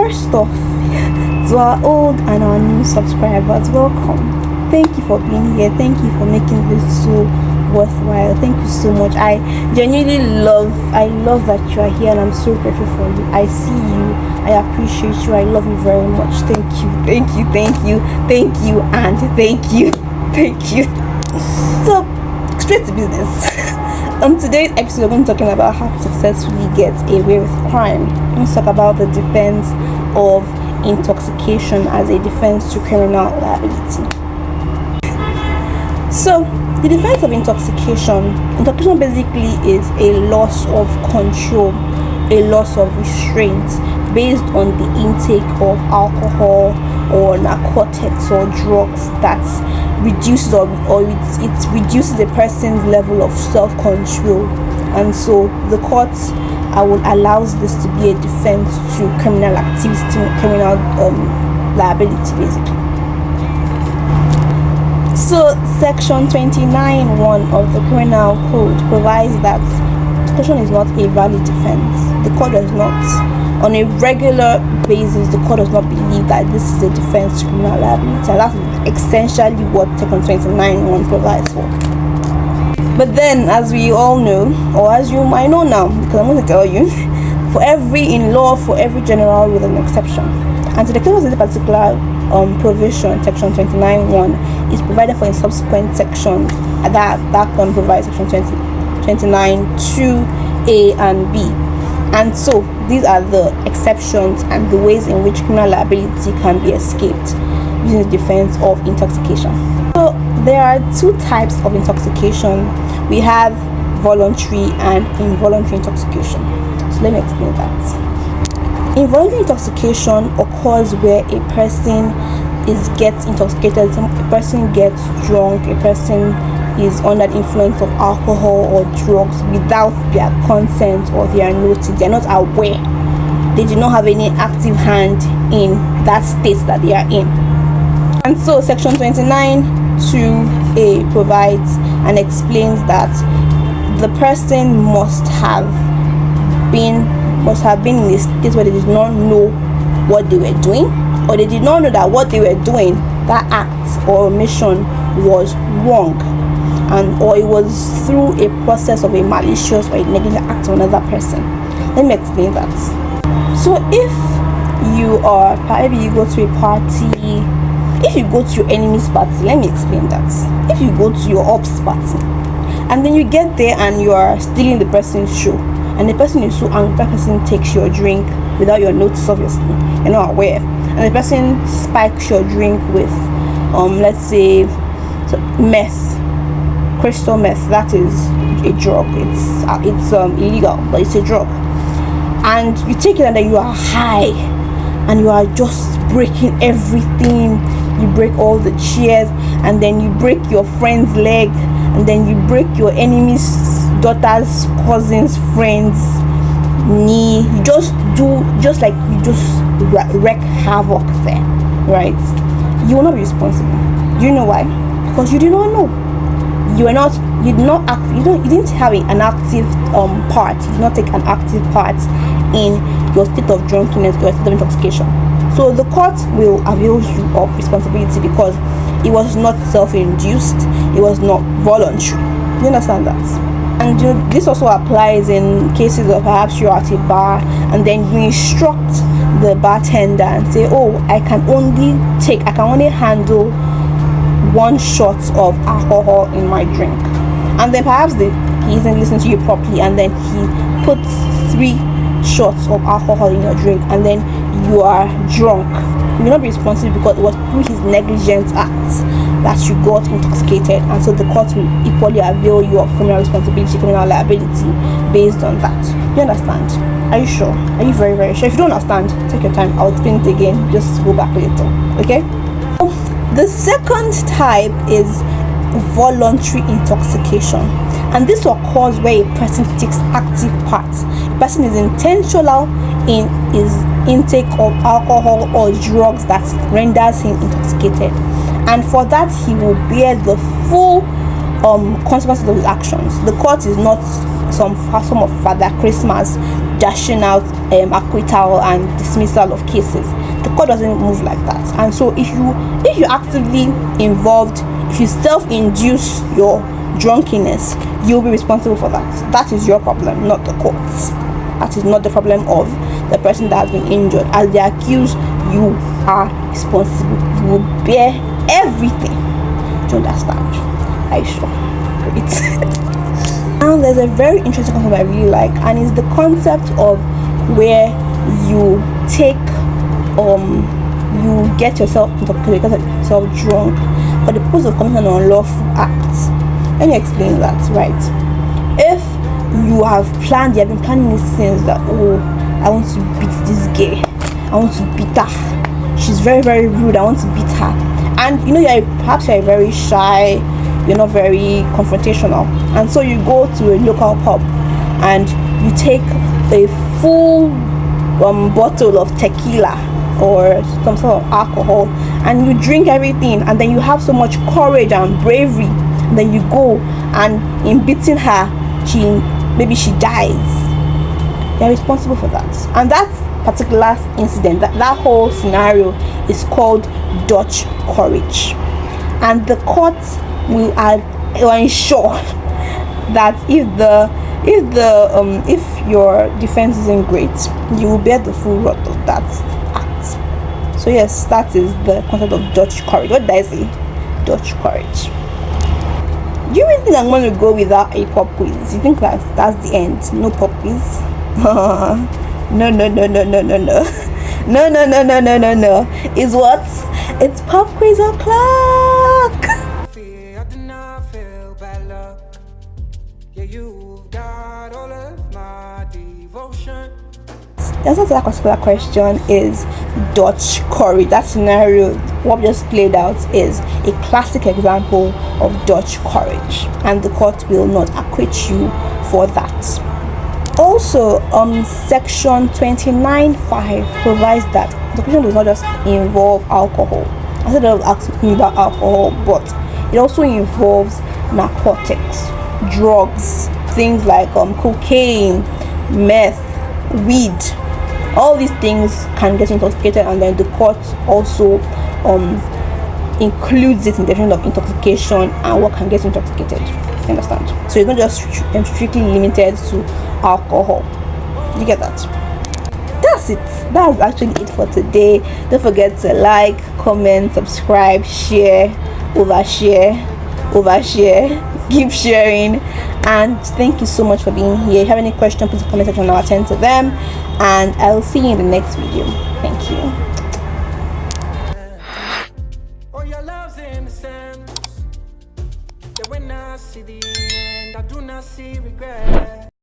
first off, to our old and our new subscribers, welcome. Thank you for being here. Thank you for making this so worthwhile. Thank you so much. I genuinely love that you are here, and I'm so grateful for you. I see you, I appreciate you, I love you very much. Thank you, thank you, thank you, thank you, and thank you, thank you. So straight to business. On today's episode, we're going to be talking about how to successfully get away with crime. Let's talk about the defense of intoxication as a defense to criminal liability. So the defense of intoxication basically is a loss of control, a loss of restraint based on the intake of alcohol or narcotics or drugs that reduces or it reduces a person's level of self-control. And so the court allows this to be a defense to criminal activity, criminal liability basically. So section 29(1) of the criminal code provides that intoxication is not a valid defense. The court does not, on a regular basis, the court does not believe that this is a defense to criminal liability, and that's essentially what section 29(1) provides for. But then, as we all know, or as you might know now, because I'm going to tell you, for every general rule, an exception. And so the case of this particular provision, section 29(1), is provided for in subsequent sections. That one provides section 29(2)(a) and (b). And so these are the exceptions and the ways in which criminal liability can be escaped using the defense of intoxication. So there are two types of intoxication. We have voluntary and involuntary intoxication. So let me explain that. Involuntary intoxication occurs where a person gets intoxicated, a person gets drunk, a person is under the influence of alcohol or drugs without their consent or their notice. They are not aware. They do not have any active hand in that state that they are in. And so section 29(2)(a) provides and explains that the person must have been in a state where they did not know what they were doing, or they did not know that what they were doing, that act or omission, was wrong, and or it was through a process of a malicious or a negligent act of another person. Let me explain that. So if you are, maybe you go to a party, if you go to your enemy's party, let me explain that. If you go to your ops party and then you get there and you are stealing the person's show, and the person is so angry, that person takes your drink without your notice, obviously, you're not aware, and the person spikes your drink with let's say meth, crystal meth, that is a drug. It's illegal, but it's a drug, and you take it and then you are high and you are just breaking everything. You break all the chairs, and then you break your friend's leg, and then you break your enemy's daughter's cousin's friend's knee. You just wreak havoc there, right? You will not be responsible. Do you know why? Because you do not know. You didn't have an active part. You did not take an active part in your state of drunkenness, your state of intoxication. So the court will avail you of responsibility because it was not self-induced, it was not voluntary. You understand that? And this also applies in cases of perhaps you're at a bar and then you instruct the bartender and say, oh, I can only handle 1 shot of alcohol in my drink. And then perhaps he isn't listening to you properly, and then he puts 3 shots of alcohol in your drink, and then you are drunk. You will not be responsible because it was through his negligent acts that you got intoxicated, and so the court will equally avail you of criminal responsibility, criminal liability based on that. You understand? Are you sure? Are you very, very sure? If you don't understand, take your time. I'll explain it again. Just go back later. Okay? The second type is voluntary intoxication, and this occurs where a person takes active part. A person is intentional in his intake of alcohol or drugs that renders him intoxicated, and for that he will bear the full consequences of his actions. The court is not some of Father Christmas dashing out acquittal and dismissal of cases. The court doesn't move like that. And so if you're actively involved, if you self-induce your drunkenness, you'll be responsible for that. That is your problem, not the court's. That is not the problem of the person that has been injured. As the accused, you are responsible. You will bear everything. Do you understand? Are you sure? Great. Now there's a very interesting concept I really like, and it's the concept of where you take you get yourself intoxicated, get yourself drunk for the purpose of committing an unlawful act. Let me explain that. Right, if you have been planning this since that, oh, I want to beat this girl, I want to beat her, she's very, very rude, I want to beat her, and you know perhaps you're very shy, you're not very confrontational, and so you go to a local pub and you take a full bottle of tequila or some sort of alcohol and you drink everything, and then you have so much courage and bravery, and then you go and in beating her, maybe she dies. You're responsible for that. And that particular incident, that whole scenario is called Dutch courage, and the court will ensure that if your defense isn't great, you will bear the full wrath of that act. So yes, that is the concept of Dutch courage. What did I say? Dutch courage. Do you really think I'm going to go without a pop quiz? You think that's the end? No pop quiz? No. No. Is what? It's pop quiz o'clock. I do not feel bad luck. Yeah, you've got all of my devotion. The answer to that particular question is Dutch courage. That scenario, what we just played out, is a classic example of Dutch courage, and the court will not acquit you for that. Also, section 29(5) provides that intoxication does not just involve alcohol. Instead of asking me about alcohol, but it also involves narcotics, drugs, things like cocaine, meth, weed. All these things can get intoxicated, and then the court also includes it in the definition of intoxication and what can get intoxicated. You understand? So it's not just strictly limited to alcohol. You get that? That's it. That's actually it for today. Don't forget to like, comment, subscribe, share, overshare, keep sharing, and thank you so much for being here. If you have any questions, please comment section and I'll attend to them, and I'll see you in the next video. Thank you. Oh, your love's innocence. Yeah, when I see the end, I do not see regret.